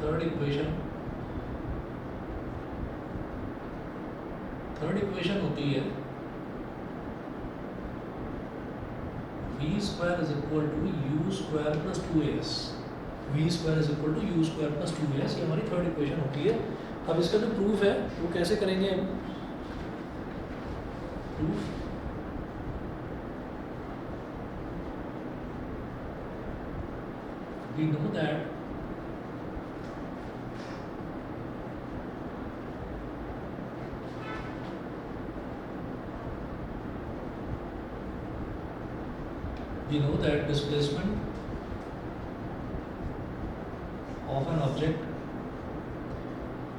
Third equation होती है v square is equal to u square plus 2as। v square is equal to u square plus 2as, ये हमारी third equation होती है। अब इसका जो प्रूफ है वो कैसे करेंगे? Proof we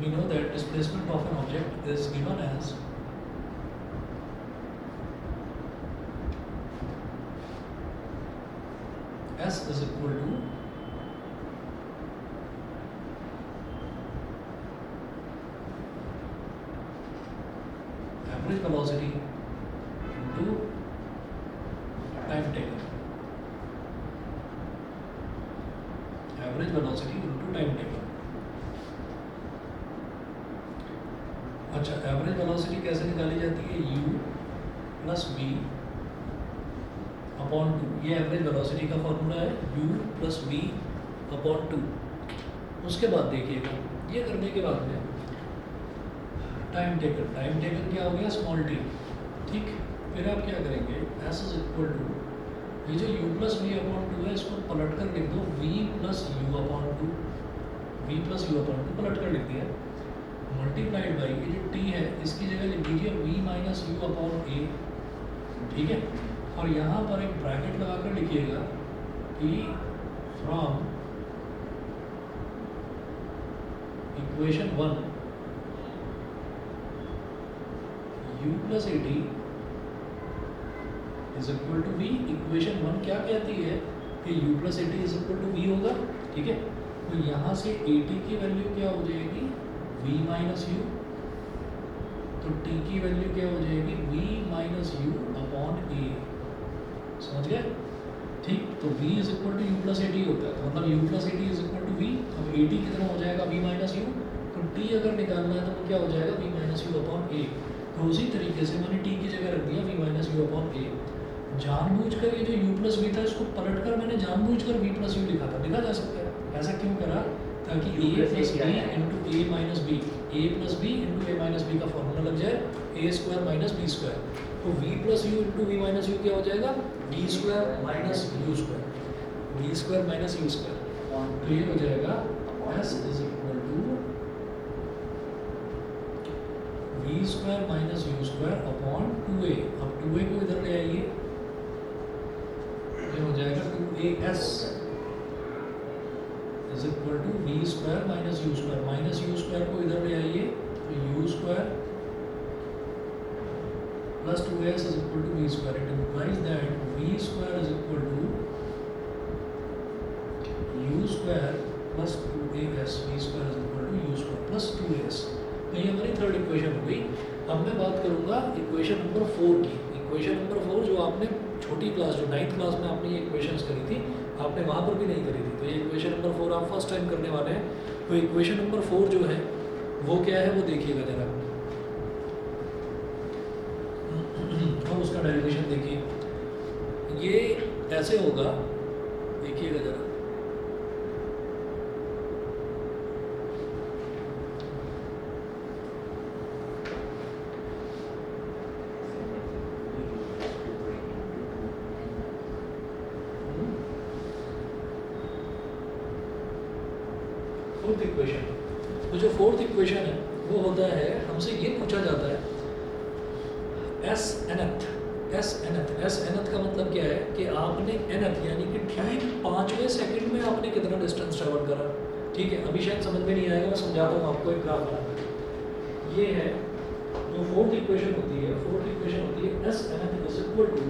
know that displacement of an object is given as s is equal to average velocity into time taken। Average velocity into time taken. अच्छा, एवरेज वेलोसिटी कैसे निकाली जाती है? u प्लस वी अपॉन 2, ये average velocity का formula है, u plus we upon 2। उसके बाद देखिएगा, ये करने के बाद में टाइम टेकन क्या हो गया? Small t। ठीक, फिर आप क्या करेंगे? s इज इक्वल टू ये जो u प्लस वी अपॉन 2 है, इसको पलट कर लिख दो v प्लस यू अपॉन 2, पलट कर लिख दिया, मल्टीप्लाइड बाई ये जो t है इसकी जगह लिख दीजिए v minus u upon a। ठीक है, और यहाँ पर एक ब्रैकेट लगा कर लिखिएगा कि from equation 1 u plus a t is equal to v. Equation 1 क्या कहती है कि u plus a t is equal to v होगा। ठीक है, तो यहाँ से ए टी की वैल्यू क्या हो जाएगी? v माइनस यू, तो t की वैल्यू क्या हो जाएगी? v minus u upon a. समझ गए? ठीक, तो v is equal to u plus a t होता है, तो मतलब u plus a t is equal to v. अब ए टी कितना हो जाएगा? v माइनस यू, तो t अगर निकालना है तो वो क्या हो जाएगा? v माइनस यू अपॉन ए। तो उसी तरीके से मैंने t की जगह रख दिया v माइनस यू अपॉन ए। जानबूझकर ये जो u प्लस वी था इसको पलटकर मैंने जानबूझकर v प्लस यू लिखा था, लिखा जा सकता है। ऐसा क्यों करा? ताकि a plus b into a minus b, a plus b into a minus b का फॉर्मूला लग जाए, a square minus b square. तो v plus u into v minus u क्या हो जाएगा? v square minus u square, v square minus u square. तो ये हो जाएगा s is equal to v square minus u square upon 2a। अब 2a को इधर ले आइए, हो जाएगा 2as is equal to v square minus u square को इधर ले आइए, तो u square plus 2as is equal to v square. It implies that v square is equal to u square plus 2as, v square is equal to u square plus 2as। तो ये हमारी third equation हो गई। अब मैं बात करूंगा equation number 4 की। इक्वेशन नंबर 4 जो आपने छोटी क्लास, जो 9th क्लास में आपने ये इक्वेशंस करी थी, आपने वहाँ पर भी नहीं करी थी, तो ये इक्वेशन नंबर 4 आप फर्स्ट टाइम करने वाले हैं। तो इक्वेशन नंबर 4 जो है वो क्या है वो देखिएगा जरा, और उसका डेरिवेशन देखिए। ये ऐसे होगा, देखिएगा जरा, फोर्थ इक्वेशन। तो जो फोर्थ इक्वेशन है वो होता है, हमसे ये पूछा जाता है एस एनथ का मतलब क्या है कि आपने एनथ यानी कि ठीक 5वें सेकंड में आपने कितना डिस्टेंस ट्रेवल करा। ठीक है, अभी शायद समझ में नहीं आएगा, मैं समझाता हूँ आपको एक ग्राफ बना। ये है जो फोर्थ इक्वेशन होती है s nth is equal to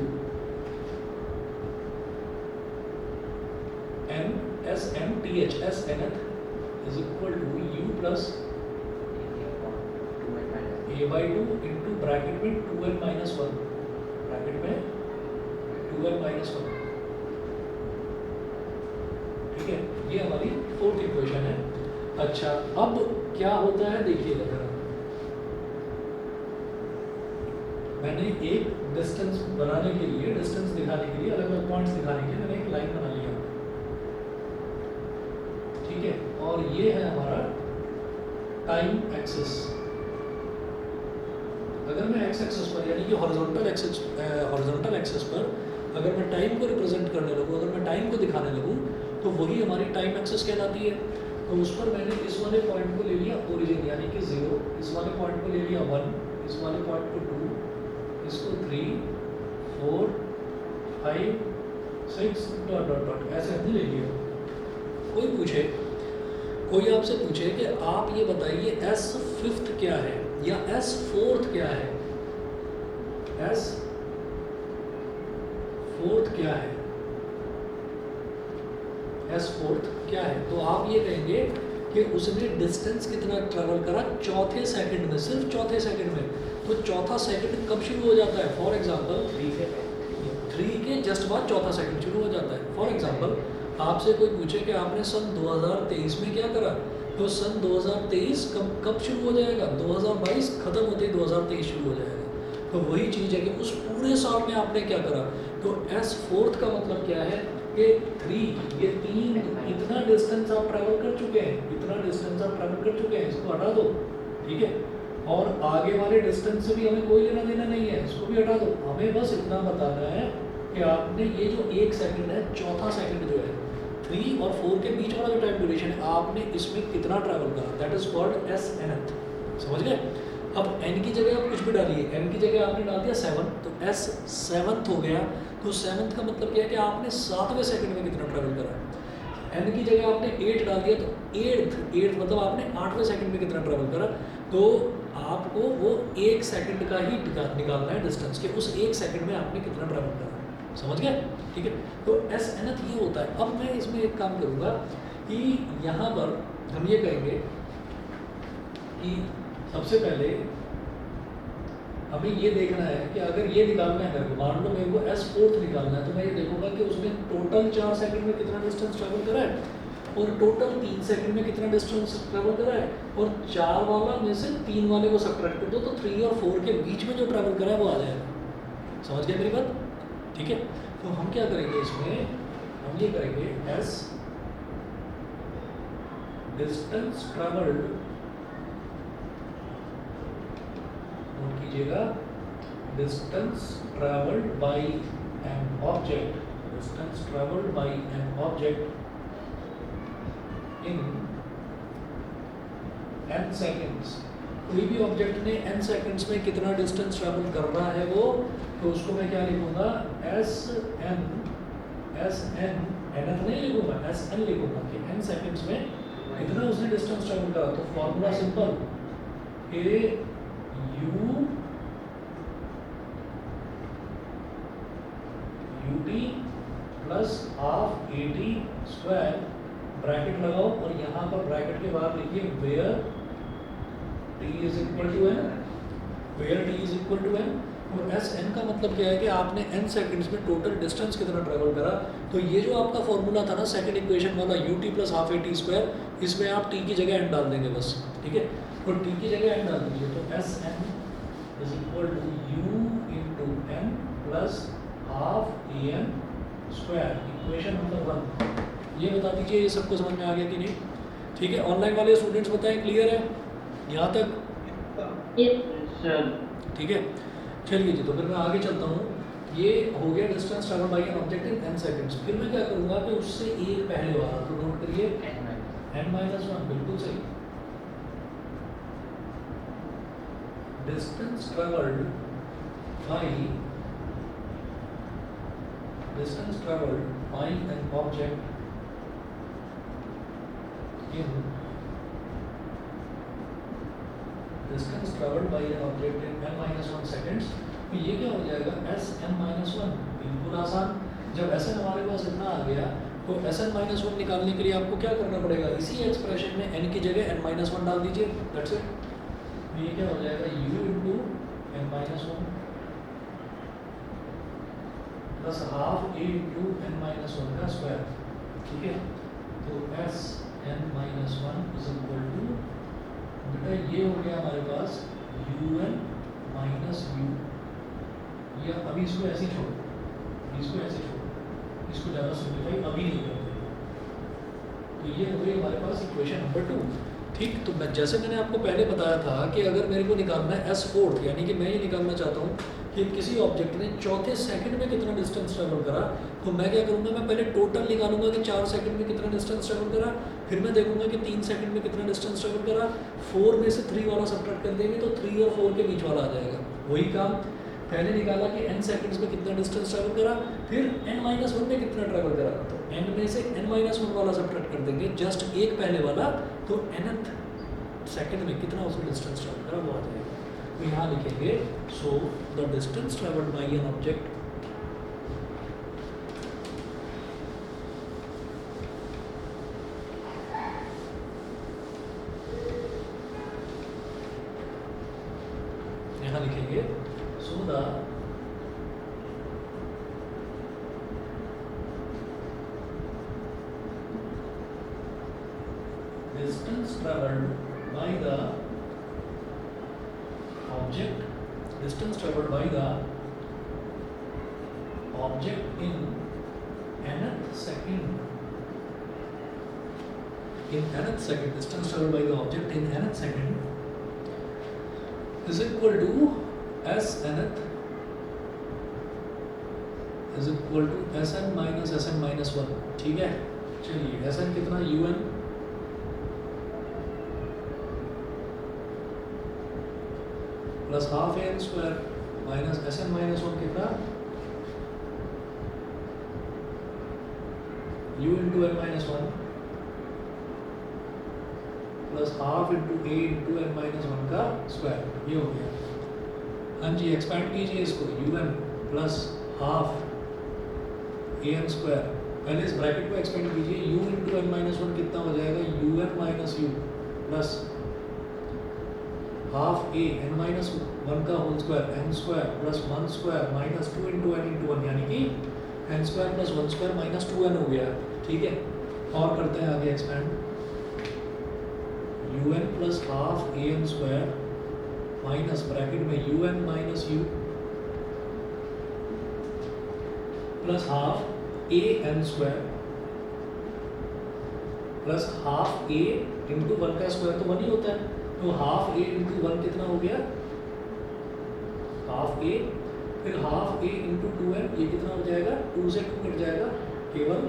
n s m t h. S nth is equal to u plus a by 2 into bracket में 2n minus 1, ब्रैकेट में 2n minus 1। ठीक है, ये हमारी फोर्थ इक्वेशन है। अच्छा, अब क्या होता है देखिएगा जरा, मैंने एक डिस्टेंस बनाने के लिए, डिस्टेंस दिखाने के लिए, अलग अलग पॉइंट्स दिखाने के लिए मैंने एक लाइन बना लिया, ठीक है, और ये है हमारा टाइम एक्सिस। अगर मैं एक्स एक्सिस पर यानी कि हॉरिजॉन्टल एक्सिस पर अगर मैं टाइम को रिप्रेजेंट करने लगूँ, अगर मैं टाइम को दिखाने लगूँ, तो वही हमारी टाइम एक्सिस कहलाती है। तो उस पर मैंने इस वाले पॉइंट को ले लिया ओरिजिन यानी कि 0, इस वाले पॉइंट को ले लिया 1, इस वाले पॉइंट को 2, इसको 3, 4, 5, 6 डॉट डॉट डॉट ऐसे हमने ले लिया। कोई आपसे पूछे कि आप ये बताइए एस फिफ्थ क्या है या एस फोर्थ क्या है, एस फोर्थ क्या है, एस फोर्थ क्या है, तो आप ये कहेंगे कि उसने डिस्टेंस कितना ट्रेवल करा चौथे सेकंड में, सिर्फ चौथे सेकंड में। तो चौथा सेकंड कब शुरू हो जाता है? फॉर एग्जांपल 3 के जस्ट बाद चौथा सेकंड शुरू हो जाता है। फॉर एग्जांपल आपसे कोई पूछे कि आपने सन 2023 में क्या करा, तो सन 2023 कब शुरू हो जाएगा? 2022 खत्म होते ही 2023 शुरू हो जाएगा। तो वही चीज़ है कि उस पूरे साल में आपने क्या करा। तो एस फोर्थ का मतलब क्या है कि 3, ये 3 इतना डिस्टेंस आप ट्रैवल कर चुके हैं, इतना डिस्टेंस आप ट्रैवल कर चुके हैं, इसको हटा दो, ठीक है। और आगे वाले डिस्टेंस से भी हमें कोई लेना देना नहीं है, इसको भी हटा दो। हमें बस इतना बताना है कि आपने ये जो 1 सेकंड है, चौथा सेकंड जो है 3 और 4 के बीच वाला जो टाइम ड्यूरेशन है, आपने इसमें कितना ट्रैवल करा, that is called S nth। समझ गए? अब n की जगह आप कुछ भी डालिए, n की जगह आपने डाल दिया 7, तो s 7th हो गया। तो 7th का मतलब क्या है कि आपने 7वें सेकंड में कितना ट्रैवल करा। n की जगह आपने 8 डाल दिया, तो 8th मतलब आपने 8वें सेकंड में कितना ट्रैवल करा। तो आपको वो 1 सेकंड का ही निकालना है डिस्टेंस, के उस 1 सेकंड में आपने कितना ट्रैवल करा। समझ गए? ठीक है। तो एस nth ये होता है। अब मैं इसमें एक काम करूँगा कि यहाँ पर हम ये कहेंगे कि सबसे पहले हमें ये देखना है कि अगर ये निकालना है मेरे को, मान लो मेरे को एस फोर्थ निकालना है, तो मैं ये देखूंगा कि उसने टोटल 4 सेकंड में कितना डिस्टेंस ट्रैवल करा है और टोटल 3 सेकंड में कितना डिस्टेंस ट्रैवल करा है, और 4 वाला में से 3 वाले को सब्ट्रैक्ट कर दो, तो 3 और 4 के बीच में जो ट्रैवल करा है वो आ जाएगा। समझ गए मेरी बात? ठीक है। तो हम क्या करेंगे इसमें, हम ये करेंगे एस डिस्टेंस ट्रैवल्ड, नोट कीजिएगा, distance travelled bye an object, distance travelled bye an object in n seconds. कोई भी ऑब्जेक्ट ने n सेकेंड्स में कितना डिस्टेंस ट्रैवल करना है वो, तो उसको मैं क्या लिखूंगा, एस एन नहीं लिखूंगा, एस एन लिखूंगा कि n सेकेंड्स में कितना उसने डिस्टेंस ट्रैवल करा। तो formula simple, A UT plus half AT square, bracket लगाओ और यहाँ पर ब्रैकेट के बाहर लिखिए where t is equal to n, where t is equal to n। और एस एन का मतलब क्या है कि आपने n सेकंड्स में टोटल डिस्टेंस कितना ट्रैवल करा। तो ये जो आपका फॉर्मूला था ना सेकंड इक्वेशन वाला, ut plus half A T square, इसमें आप t की जगह n डाल देंगे बस, ठीक है। तो t की जगह n डाल दीजिए, तो s n is equal to u into n plus half a n square, equation number 1। ये बता दीजिए ये सबको समझ में आ गया कि नहीं? ठीक है। ऑनलाइन वाले स्टूडेंट्स बताएं, क्लियर है यहाँ तक? ठीक है, चलिए जी। तो फिर मैं आगे चलता हूँ। ये हो गया distance travel by an object in n seconds. फिर मैं क्या करूँगा कि उससे एक पहले वाला, तो नोट करिए n-1, बिल्कुल सही। Distance travelled bye an object in distance traveled by an object in n-1 seconds। तो ये क्या हो जाएगा, Sn-1, बिल्कुल आसान। जब Sn हमारे पास इतना आ गया, तो Sn-1 निकालने के लिए आपको क्या करना पड़ेगा, इसी एक्सप्रेशन में n की जगह n-1 डाल दीजिए, दैट्स इट। तो ये क्या हो जाएगा, u into n-1 plus half a into n-1 का स्क्वायर, ठीक है। तो S n minus one is equal to, बेटा ये हो गया हमारे पास un माइनस यू, या अभी इसको ऐसे ही छोड़ो, इसको ऐसे छोड़ो, इसको ज़्यादा सिंप्लीफाई अभी नहीं करते। तो ये हो गई हमारे पास इक्वेशन नंबर 2। ठीक, तो मैं जैसे मैंने आपको पहले बताया था कि अगर मेरे को निकालना है एस फोर्थ, यानी कि मैं ये निकालना चाहता हूँ कि किसी ऑब्जेक्ट ने चौथे सेकंड में कितना डिस्टेंस ट्रेवल करा, तो मैं क्या करूँगा, मैं पहले टोटल निकालूंगा कि 4 सेकंड में कितना डिस्टेंस ट्रेवल करा, फिर मैं देखूंगा कि 3 सेकंड में कितना डिस्टेंस ट्रेवल करा, 4 में से 3 वाला सब्ट्रैक्ट कर देंगे तो 3 और 4 के बीच वाला आ जाएगा। वही काम पहले निकाला कि n सेकंड्स में कितना डिस्टेंस ट्रैवल करा, फिर n माइनस वन में कितना ट्रैवल करा, तो n में से n माइनस वन वाला सब्ट्रैक्ट कर देंगे, जस्ट एक पहले वाला, तो nth सेकंड में कितना उसमें डिस्टेंस ट्रैवल करा वो आ जाएगा। तो यहाँ लिखेंगे so the distance travelled bye an object यहाँ लिखेंगे so the distance traveled by the object, distance traveled by the object in nth second, distance traveled by the object in nth second is equal to s nth is equal to sn minus 1। ठीक है, चलिए sn कितना, un plus half n square minus s n minus one कितना, u into n minus one plus half into a into n minus one का square, ये हो गया। हाँ जी, एक्सपैंड कीजिए इसको, u n plus half a n square, पहले इस ब्रैकेट को एक्सपेंड कीजिए, u into n minus one कितना हो जाएगा, u n minus u plus half a n minus one का whole square n square plus one square minus two into one, यानी कि n square plus one square minus 2n हो गया। ठीक है, और करते हैं आगे expand, u n plus half a n square minus bracket में u n minus u plus half a n square plus half a into one का स्क्वायर तो वन ही होता है, तो हाफ ए इंटू वन कितना हो गया, हाफ ए, फिर हाफ ए इंटू 2n, ये कितना हो जाएगा, 2 से 2 कट जाएगा, केवल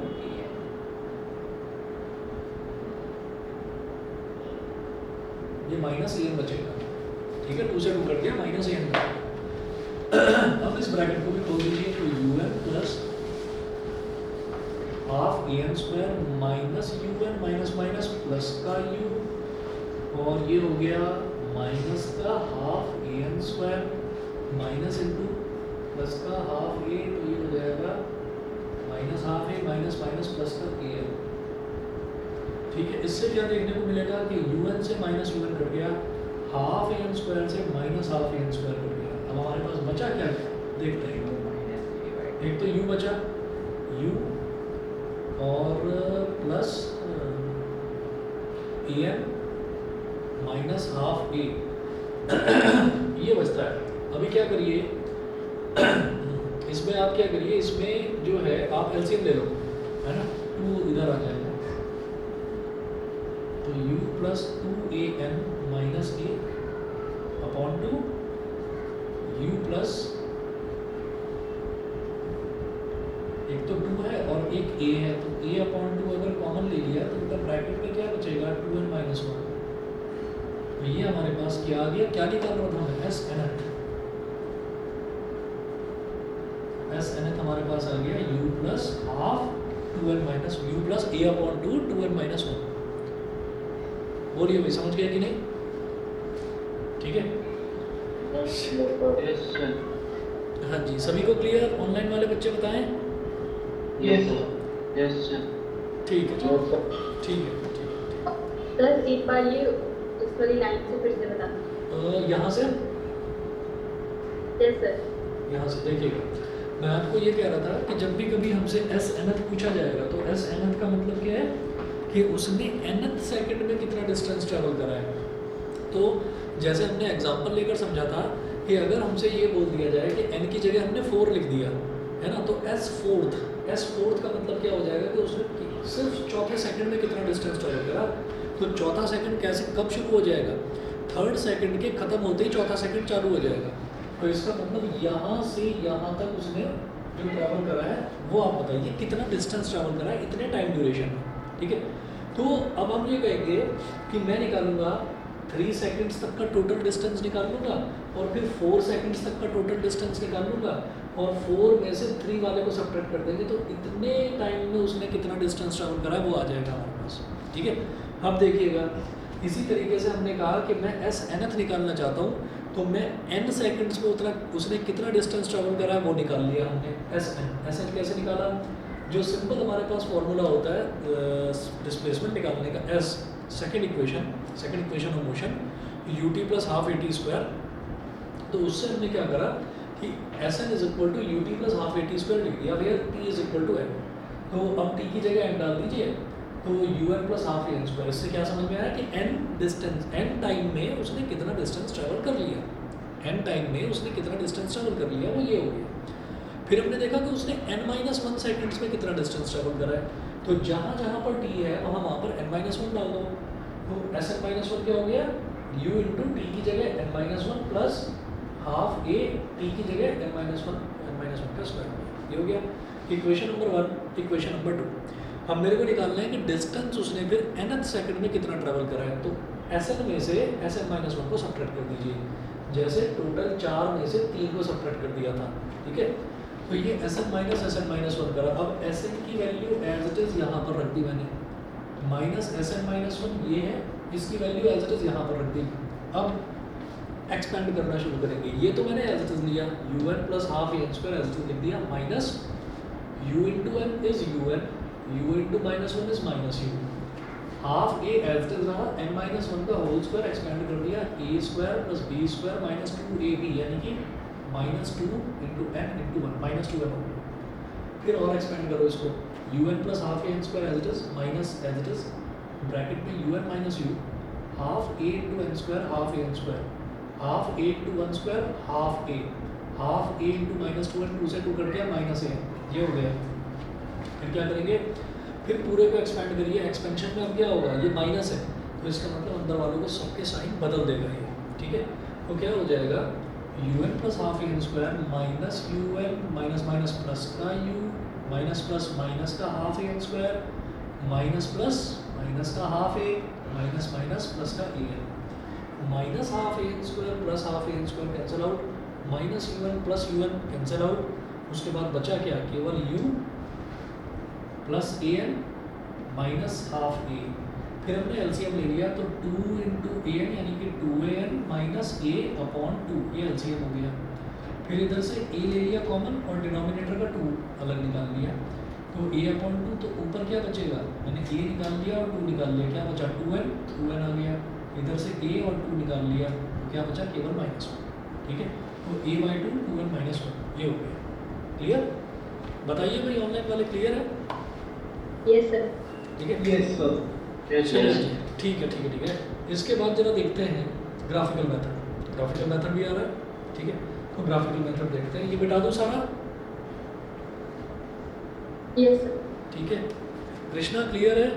ये माइनस ए एन बचेगा। ठीक है, 2 से 2 कट गया, माइनस ए एन। अब इस ब्रैकेट को भी खोल दीजिए, तो u n plus half a n square minus u n minus minus plus का यू, और ये हो गया माइनस का half a n square minus into plus का हाफ ए, तो ये हो जाएगा minus half a minus minus plus का ए एन। ठीक है, इससे क्या देखने को मिलेगा कि यू एन से माइनस यू एन कट गया, हाफ ए एन स्क्वायर से minus half a n square cut गया। अब हमारे पास बचा क्या, देखते हैं, एक तो यू बचा, यू और plus a n minus half ए, ये बचता है। अभी क्या करिए, इसमें आप क्या करिए, इसमें जो है आप एलसीएम ले लो, है ना, 2 इधर आ जाएगा, तो u प्लस 2an माइनस ए अपॉन 2 u प्लस, एक तो 2 है और एक a है, तो a अपॉन 2 अगर कॉमन ले लिया तो बेटा ब्रैकेट में क्या बचेगा, 2n माइनस 1। तो ये हमारे पास क्या आ गया, क्या निकालना था हमें, एस एनथ हमारे पास आ गया u plus half 2n minus u plus a upon 2 2n minus 1। बोलिए भाई, समझ गया कि नहीं? ठीक है, हाँ जी, सभी को क्लियर? ऑनलाइन वाले बच्चे बताएं। Yes sir. ठीक है, ठीक है, ठीक है। सर एक बार ये उस वाली लाइन से फिर से बता दो। यहाँ से, यस सर, यहाँ से देखिएगा, मैं आपको ये कह रहा था कि जब भी कभी हमसे एस एनथ पूछा जाएगा तो एस एनथ का मतलब क्या है, कि उसने nth सेकंड में कितना डिस्टेंस ट्रैवल करा है। तो जैसे हमने एग्जांपल लेकर समझा था कि अगर हमसे ये बोल दिया जाए कि n की जगह हमने 4 लिख दिया है ना, तो s फोर्थ का मतलब क्या हो जाएगा कि उसने सिर्फ चौथे सेकंड में कितना डिस्टेंस ट्रैवल करा। तो चौथा सेकंड कैसे कब शुरू हो जाएगा, थर्ड सेकंड के ख़त्म होते ही चौथा सेकंड चालू हो जाएगा। तो इसका मतलब यहाँ से यहाँ तक उसने जो ट्रैवल करा है वो आप बताइए कितना डिस्टेंस ट्रैवल करा है इतने टाइम ड्यूरेशन में, ठीक है। तो अब हम ये कहेंगे कि मैं निकालूंगा 3 सेकंड्स तक का टोटल डिस्टेंस निकाल लूँगा और फिर 4 सेकंड्स तक का टोटल डिस्टेंस निकाल लूँगा और 4 में से 3 वाले को सब्ट्रैक्ट कर देंगे, तो इतने टाइम में उसने कितना डिस्टेंस ट्रैवल करा है वो आ जाएगा हमारे पास, ठीक है। अब देखिएगा इसी तरीके से हमने कहा कि मैं एस nth निकालना चाहता हूँ, तो मैं n सेकंड्स में उतना उसने कितना डिस्टेंस ट्रैवल करा है वो निकाल लिया हमने। एस एन कैसे निकाला, जो सिंपल हमारे पास फॉर्मूला होता है डिस्प्लेसमेंट निकालने का, s second equation of motion u t plus half A T square. तो उससे हमने क्या करा कि s n is equal to u t plus half A T square लिख दिया भैया, t is equal to n. तो अब टी की जगह एन डाल दीजिए, तो u n plus half a n square. इससे क्या समझ में आया कि एन टाइम में उसने कितना डिस्टेंस ट्रैवल कर लिया, एन टाइम में उसने कितना डिस्टेंस ट्रैवल कर लिया वो ये हो गया। फिर हमने देखा कि उसने n-1 सेकंड्स में कितना डिस्टेंस ट्रैवल करा है, तो जहाँ जहाँ पर t है वहाँ पर n-1 डाल दो। तो Sn-1 क्या हो गया, u इंटू टी की जगह n-1 plus half a T की जगह n-1 का स्क्वायर, ये हो गया इक्वेशन नंबर 1। इक्वेशन नंबर 2 अब मेरे को निकालना है कि डिस्टेंस उसने फिर nth सेकंड में कितना ट्रैवल करा है। तो Sn में से Sn-1 को सब्ट्रैक्ट कर दीजिए, जैसे टोटल 4 में से 3 को सब्ट्रैक्ट कर दिया था, ठीक है। तो ये Sn-1 करा। अब Sn की वैल्यू एज इट इज़ यहाँ पर रख दी मैंने, माइनस Sn-1 ये है, इसकी वैल्यू एज इट इज़ यहाँ पर रख दी। अब एक्सपेंड करना शुरू करेंगे, ये तो मैंने एज इट इज़ लिया u n plus half a n square as it is लिख दिया, minus u into n is u n, u into -1 is minus u, half a as it is रहा, n-1 का whole square expand कर दिया, a square plus b square minus 2ab, यानी कि -2 into N into 1 -2n हो गया। फिर और एक्सपेंड करो इसको, u n plus half a n square as it is minus as it is bracket में u n minus u, half a into n square half a n square, half a into 1 square half a, half a into -2n, 2 से 2 cut गया minus ए, ये हो गया। फिर क्या करेंगे, फिर पूरे को एक्सपेंड करिए, एक्सपेंशन में अब क्या होगा, ये माइनस है तो इसका मतलब अंदर वालों को सबके साइन बदल देगा ये, ठीक है। तो क्या हो जाएगा, u n plus half a n square minus u n minus minus plus का यू माइनस प्लस माइनस का half a n square minus plus minus का half a minus minus plus का a n, minus half a n square plus half a n square cancel out, minus u n plus u n cancel out, उसके बाद बचा क्या, केवल u plus a n minus half ए। फिर हमने LCM ले लिया, तो 2 इंटू ए एन यानी कि 2an माइनस ए अपॉन 2, ये एलसीएम हो गया। फिर इधर से ए ले लिया कॉमन और डिनोमिनेटर का 2 अलग निकाल लिया, तो ए अपॉन 2, तो ऊपर क्या बचेगा, मैंने ए निकाल लिया और 2 निकाल लिया, क्या बचा 2n आ गया। इधर से ए और 2 निकाल लिया, तो क्या बचा, केवल -1, ठीक है। तो a/2 2n माइनस 1, ये हो गया। क्लियर, बताइए भाई ऑनलाइन वाले क्लियर है? Yes sir. ठीक है, यस सर। यस चलिए सर। जी, ठीक है ठीक है ठीक है। इसके बाद जरा देखते हैं ग्राफिकल मेथड, ग्राफिकल मेथड भी आ रहा है, ठीक है। तो ग्राफिकल मेथड देखते हैं, ये बिठा दूँ सारा, यस सर। ठीक है। कृष्णा क्लियर है?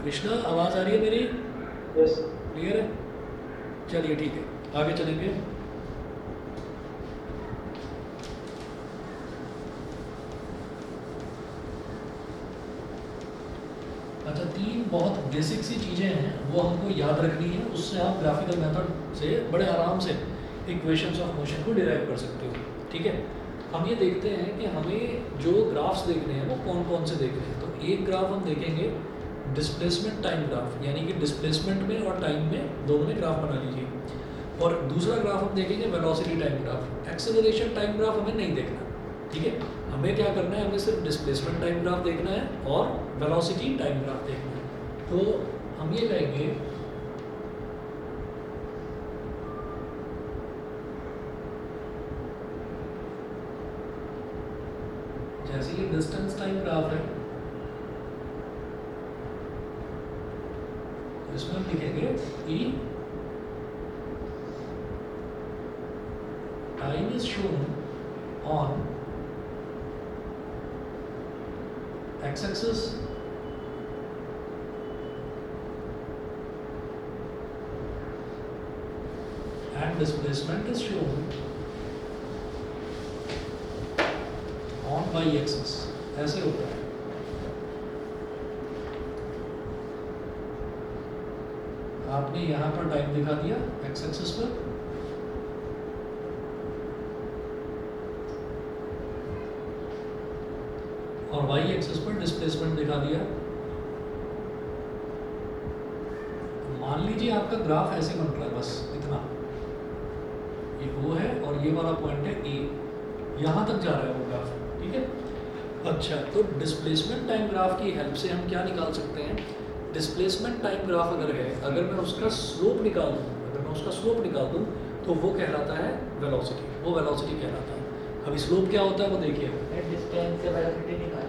कृष्णा आवाज़ आ रही है मेरी? यस क्लियर है? चलिए ठीक है, आगे चलेंगे। अच्छा, 3 बहुत बेसिक सी चीज़ें हैं वो हमको याद रखनी है, उससे आप ग्राफिकल मेथड से बड़े आराम से इक्वेशंस ऑफ मोशन को डिराइव कर सकते हो, ठीक है। हम ये देखते हैं कि हमें जो ग्राफ्स देखने हैं वो कौन कौन से देखने हैं। तो एक ग्राफ हम देखेंगे डिस्प्लेसमेंट टाइम ग्राफ, यानी कि डिस्प्लेसमेंट में और टाइम में दोनों में ग्राफ बना लीजिए। और दूसरा ग्राफ हम देखेंगे velocity time graph. Acceleration time graph हमें नहीं देखना, ठीक है। हमें क्या करना है, हमें सिर्फ डिस्प्लेसमेंट टाइम ग्राफ देखना है और वेलोसिटी टाइम ग्राफ देखना है। तो हम ये कहेंगे जैसे ये डिस्टेंस टाइम ग्राफ है, इसमें हम लिखेंगे E time is shown on x-axis and displacement is shown on y-axis. ऐसे होता है। आपने यहाँ पर टाइम दिखा दिया x-axis पर, और y-axis पर डिस्प्लेसमेंट दिखा दिया। मान लीजिए आपका ग्राफ ऐसे बन रहा है, बस इतना, ये O है और ये वाला पॉइंट है A, यहाँ तक जा रहा है वो ग्राफ, ठीक है। अच्छा, तो डिस्प्लेसमेंट टाइम ग्राफ की हेल्प से हम क्या निकाल सकते हैं? डिस्प्लेसमेंट टाइम ग्राफ अगर है, अगर मैं उसका स्लोप निकाल दूँ, तो वो कहलाता है वेलोसिटी, वो वेलोसिटी कहलाता है। अभी स्लोप क्या होता है वो देखिए, डिस्टेंस से वेलोसिटी निकाल,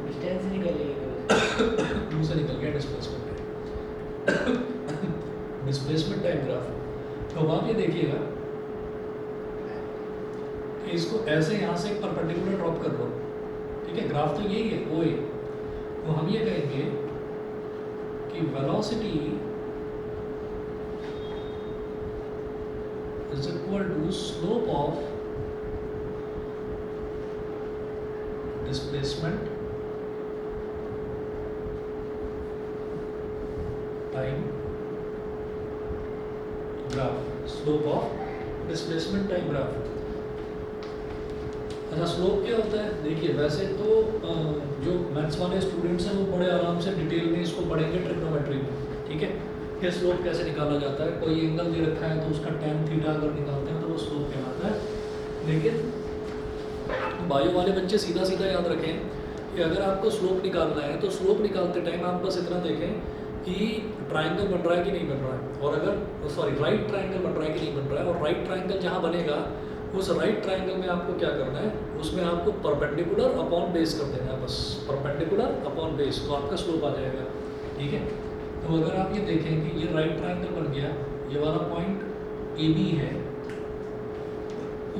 डिस्टेंस निकलेगी, मुंह से निकल गया डिस्प्लेसमेंट डिस्प्लेसमेंट टाइम ग्राफ। तो आप ये देखिएगा कि इसको ऐसे यहाँ से एक परपेंडिकुलर ड्रॉप कर लो, ठीक है, ग्राफ तो यही है OA। तो हम ये कहेंगे कि velocity is equal to slope of displacement time graph, slope of displacement time graph. अच्छा, स्लोप क्या होता है? देखिए, वैसे तो जो मैथ्स वाले स्टूडेंट्स हैं वो बड़े आराम से डिटेल में इसको पढ़ेंगे ट्रिग्नोमेट्री में, ठीक है, कि स्लोप कैसे निकाला जाता है। कोई एंगल दे रखा है तो उसका tan थीटा अगर निकालते हैं तो वो स्लोप कहलाता है। लेकिन बायो वाले बच्चे सीधा सीधा याद रखें कि अगर आपको स्लोप निकालना है तो स्लोप निकालते टाइम आप बस इतना देखें कि ट्राइंगल बन रहा है कि नहीं बन रहा है, और अगर राइट ट्राइंगल बन रहा है कि नहीं बन रहा है, और राइट ट्राइंगल जहाँ बनेगा उस राइट ट्राइंगल में आपको क्या करना है, उसमें आपको परपेंडिकुलर अपॉन बेस कर देना है, बस परपेंडिकुलर अपॉन बेस, तो आपका स्लोप आ जाएगा, ठीक है। तो अगर आप ये देखें कि ये राइट ट्राइंगल बन गया, ये वाला पॉइंट AB है,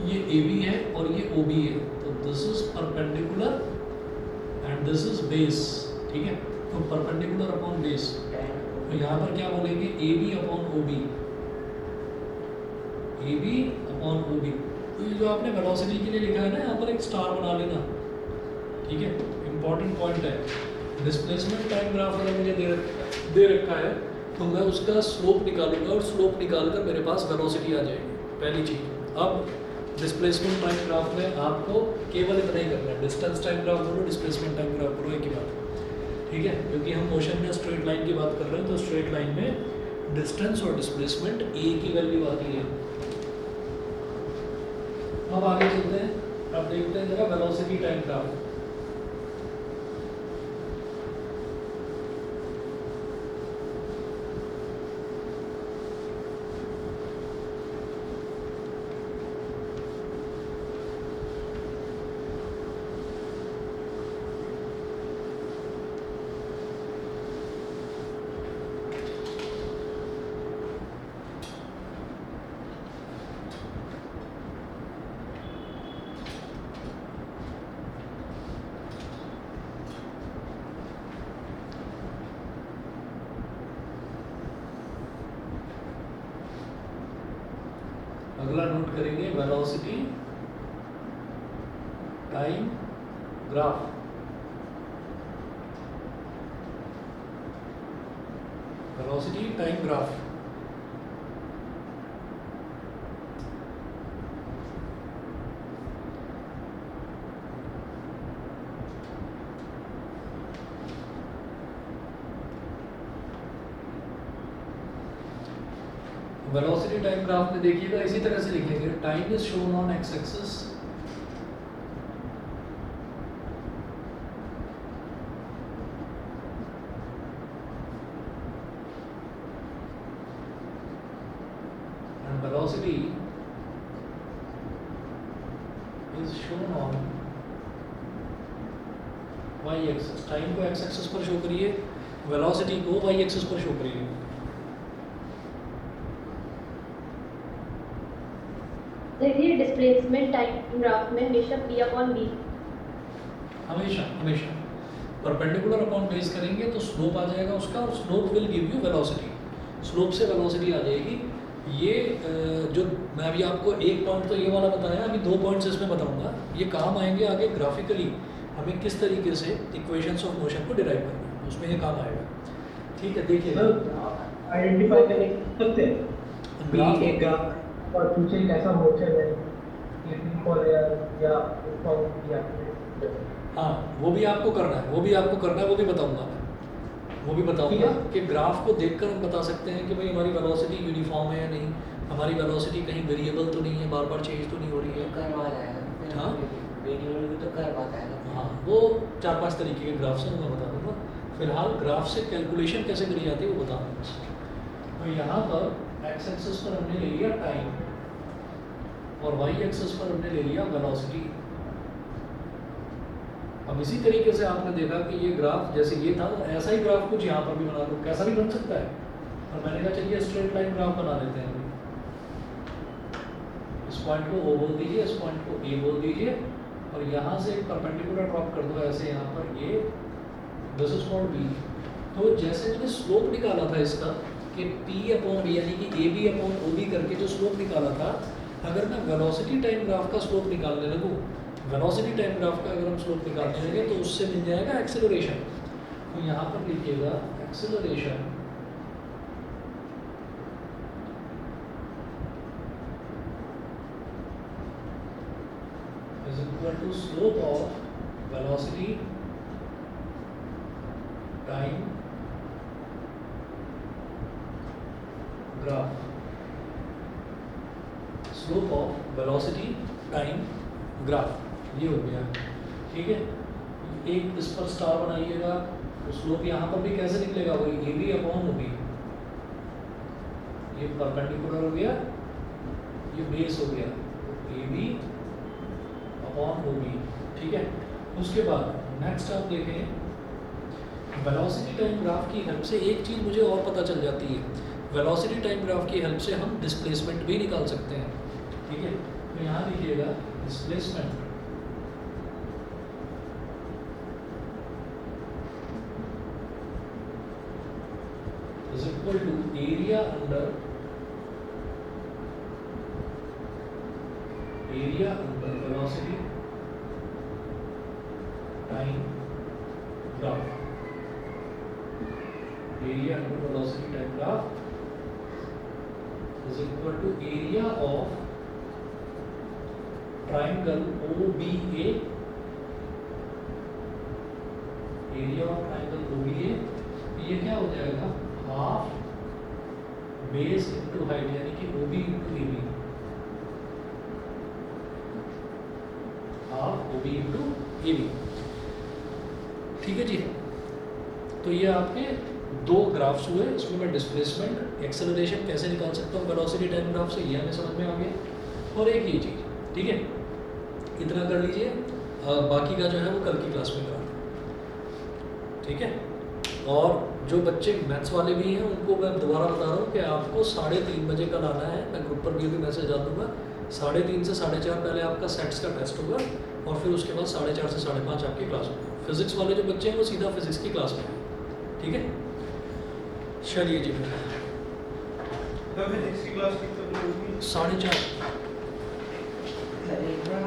ये AB है और ये OB है, तो this is perpendicular and this is base, ठीक है। तो परपेंडिकुलर अपॉन बेस, तो यहाँ पर क्या बोलेंगे, AB upon OB, AB upon OB। तो ये जो आपने वेलोसिटी के लिए लिखा है ना, यहाँ पर एक स्टार बना लेना, ठीक है, इंपॉर्टेंट पॉइंट है। डिस्प्लेसमेंट टाइम ग्राफ अगर मुझे दे रखा है तो मैं उसका स्लोप निकालूंगा, और स्लोप निकालकर मेरे पास वेलोसिटी आ जाएगी, पहली चीज़। अब डिस्प्लेसमेंट टाइम ग्राफ में आपको केवल इतना ही करना है, डिस्टेंस टाइम ग्राफ बोलो, डिस्प्लेसमेंट टाइम ग्राफ बोलो, एक ही बात, ठीक है, क्योंकि हम मोशन में स्ट्रेट लाइन की बात कर रहे हैं, तो स्ट्रेट लाइन में डिस्टेंस और डिस्प्लेसमेंट A की वैल्यू आती है। अब आगे चलते हैं, अब देखते हैं जरा वेलोसिटी टाइम ग्राफ। अगला नोट करेंगे velocity time graph. Velocity time graph, velocity time graph में देखिएगा इसी तरह से लिखेंगे, time is shown on x axis and velocity is shown on y axis, time को एक्स एक्सिस पर शो करिए, वेलोसिटी को वाई एक्सिस पर शो करिए। देखिए डिस्प्लेसमेंट टाइम ग्राफ में हमेशा p अपॉन v, हमेशा हमेशा परपेंडिकुलर अपॉन बेस करेंगे तो स्लोप आ जाएगा उसका, और slope will give you velocity, slope से वेलोसिटी आ जाएगी। ये जो मैं अभी आपको एक पॉइंट तो ये वाला बताया, अभी 2 पॉइंट्स इसमें बताऊंगा, ये काम आएंगे आगे ग्राफिकली हमें किस तरीके से इक्वेशंस ऑफ मोशन को डिराइव करना है, उसमें ये काम आएगा। ठीक है, देखिए सर आइडेंटिफाई करने कर सकते हैं ग्राफ एक ग्राफ और पीछे कैसा मोशन है, ये फॉर या फॉर्म या हाँ वो भी आपको करना है, वो भी आपको करना है, वो भी बताऊंगा मैं, वो भी बताऊंगा ठीक है। कि ग्राफ को देखकर हम बता सकते हैं कि भाई हमारी वेलोसिटी यूनिफॉर्म है या नहीं, हमारी वेलोसिटी कहीं वेरिएबल तो नहीं है, बार बार चेंज तो नहीं हो रही है। कर्व आ जाएगा। हाँ। वेरिएबल भी तो कर्व आता है। हाँ वो 4-5 तरीके के ग्राफ से मैं बता दूंगा, फिलहाल ग्राफ से कैलकुलेशन कैसे करी जाती है वो बता दूँगा। तो यहाँ पर एक्स एक्सिस पर हमने ले लिया टाइम और वाई एक्सिस पर हमने ले लिया वेलोसिटी। अब इसी तरीके से आपने देखा कि ये ग्राफ जैसे ये था, तो ऐसा ही ग्राफ कुछ यहाँ पर भी बना लो, कैसा भी बन सकता है। और मैंने कहा चलिए स्ट्रेट लाइन ग्राफ बना लेते हैं। इस पॉइंट को O बोल दीजिए, इस पॉइंट को A बोल दीजिए, और यहाँ से एक परपेंडिकुलर ड्रॉप कर दो ऐसे यहाँ पर, ये दिस इज कॉल्ड B। तो जैसे मैंने स्लोप निकाला था इसका कि P अपॉन B यानी कि AB अपॉन OB करके जो स्लोप निकाला था, अगर मैं वेलोसिटी टाइम ग्राफ का स्लोप निकालने लगूँ, वेलोसिटी टाइम ग्राफ का अगर हम स्लोप निकालने लगे तो उससे मिल जाएगा एक्सेलरेशन। तो यहाँ पर लिखिएगा acceleration is equal to slope of velocity time graph, slope of velocity time graph, ये हो गया। ठीक है, एक इस पर स्टार बनाइएगा, तो स्लोप यहाँ पर भी कैसे निकलेगा, वही A B upon O B, ये परपेंडिकुलर हो गया, ये बेस हो गया, A B upon O B. ठीक है, उसके बाद नेक्स्ट आप देखें, वेलोसिटी टाइम ग्राफ की हेल्प से एक चीज़ मुझे और पता चल जाती है, वेलोसिटी टाइम ग्राफ की हेल्प से हम डिस्प्लेसमेंट भी निकाल सकते हैं। ठीक है, तो यहाँ लिखिएगा displacement is equal to area under velocity time graph, area under velocity time graph is equal to area of triangle OBA, area of triangle OBA, ये क्या हो जाएगा, हाफ बेस इंटू हाइट यानी कि OB into AB, half OB into AB। ठीक है जी, तो ये आपके 2 ग्राफ्स हुए, इसमें मैं डिस्प्लेसमेंट एक्सेलरेशन कैसे निकाल सकता हूँ वेलोसिटी टाइम ग्राफ से, ये हमें समझ में आ गया। और एक ये चीज़, ठीक है, इतना कर लीजिए, बाकी का जो है वो कल की क्लास में करा, ठीक है। और जो बच्चे मैथ्स वाले भी हैं उनको मैं दोबारा बता रहा हूँ कि आपको 3:30 बजे कल आना है, मैं ग्रुप पर भी अभी मैसेज डाल दूँगा। 3:30 से 4:30 पहले आपका सेट्स का टेस्ट होगा, और फिर उसके बाद 4:30 से 5:30 आपकी क्लास होगी। फिजिक्स वाले जो बच्चे हैं वो सीधा फिजिक्स की क्लास में हैं, ठीक है। चलिए जी, फिर फिजिक्स की क्लास कितने बजे होगी? 4:30। सर एक बार